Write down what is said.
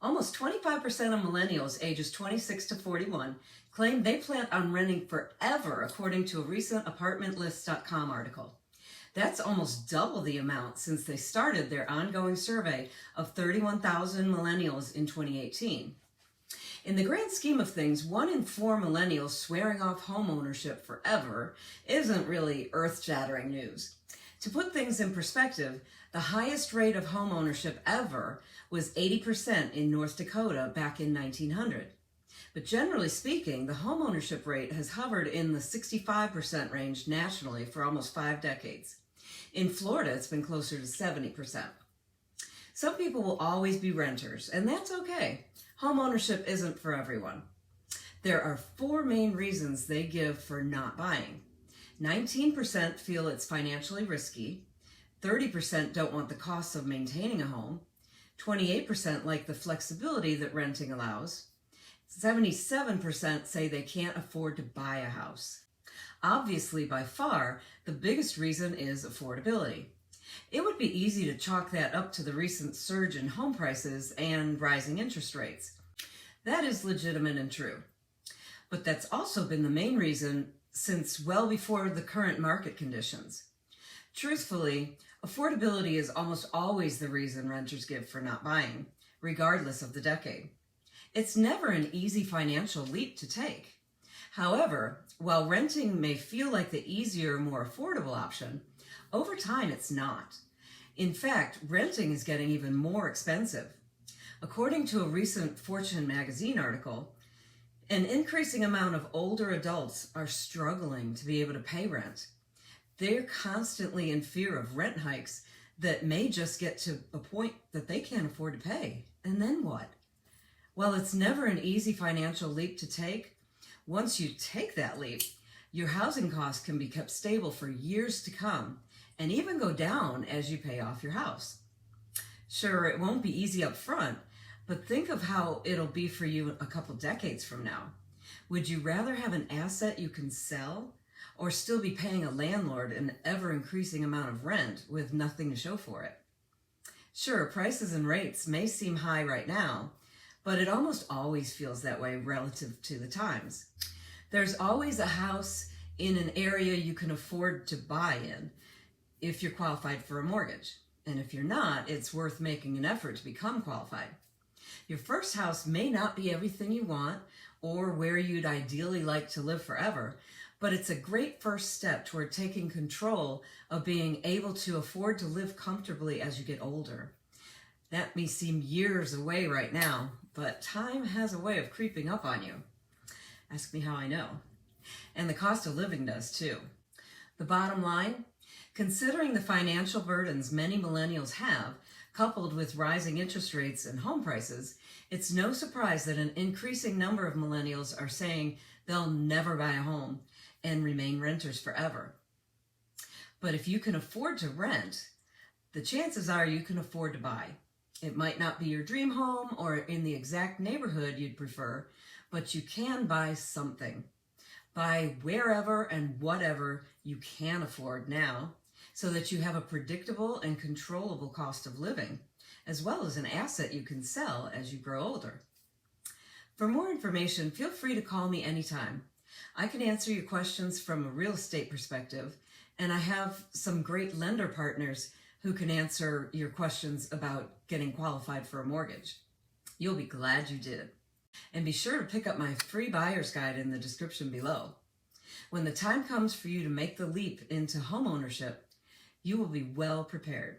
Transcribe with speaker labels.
Speaker 1: Almost 25% of millennials ages 26 to 41 claim they plan on renting forever, according to a recent apartmentlist.com article. That's almost double the amount since they started their ongoing survey of 31,000 millennials in 2018. In the grand scheme of things, 1 in 4 millennials swearing off homeownership forever isn't really earth-shattering news. To put things in perspective, the highest rate of homeownership ever was 80% in North Dakota back in 1900. But generally speaking, the homeownership rate has hovered in the 65% range nationally for almost 5 decades. In Florida, it's been closer to 70%. Some people will always be renters, and that's okay. Homeownership isn't for everyone. There are 4 main reasons they give for not buying. 19% feel it's financially risky, 30% don't want the costs of maintaining a home, 28% like the flexibility that renting allows, 77% say they can't afford to buy a house. Obviously, by far, the biggest reason is affordability. It would be easy to chalk that up to the recent surge in home prices and rising interest rates. That is legitimate and true. But that's also been the main reason since well before the current market conditions. Truthfully, affordability is almost always the reason renters give for not buying, regardless of the decade. It's never an easy financial leap to take. However, while renting may feel like the easier, more affordable option, over time it's not. In fact, renting is getting even more expensive. According to a recent Fortune magazine article, an increasing amount of older adults are struggling to be able to pay rent. They're constantly in fear of rent hikes that may just get to a point that they can't afford to pay. And then what? While it's never an easy financial leap to take, once you take that leap, your housing costs can be kept stable for years to come and even go down as you pay off your house. Sure, it won't be easy up front, but think of how it'll be for you a couple decades from now. Would you rather have an asset you can sell or still be paying a landlord an ever-increasing amount of rent with nothing to show for it? Sure, prices and rates may seem high right now, but it almost always feels that way relative to the times. There's always a house in an area you can afford to buy in if you're qualified for a mortgage. And if you're not, it's worth making an effort to become qualified. Your first house may not be everything you want or where you'd ideally like to live forever, but it's a great first step toward taking control of being able to afford to live comfortably as you get older. That may seem years away right now, but time has a way of creeping up on you. Ask me how I know. And the cost of living does too. The bottom line, considering the financial burdens many millennials have, coupled with rising interest rates and home prices, it's no surprise that an increasing number of millennials are saying they'll never buy a home and remain renters forever. But if you can afford to rent, the chances are you can afford to buy. It might not be your dream home or in the exact neighborhood you'd prefer, but you can buy something. Buy wherever and whatever you can afford now, so that you have a predictable and controllable cost of living, as well as an asset you can sell as you grow older. For more information, feel free to call me anytime. I can answer your questions from a real estate perspective, and I have some great lender partners who can answer your questions about getting qualified for a mortgage. You'll be glad you did. And be sure to pick up my free buyer's guide in the description below. When the time comes for you to make the leap into homeownership, you will be well prepared.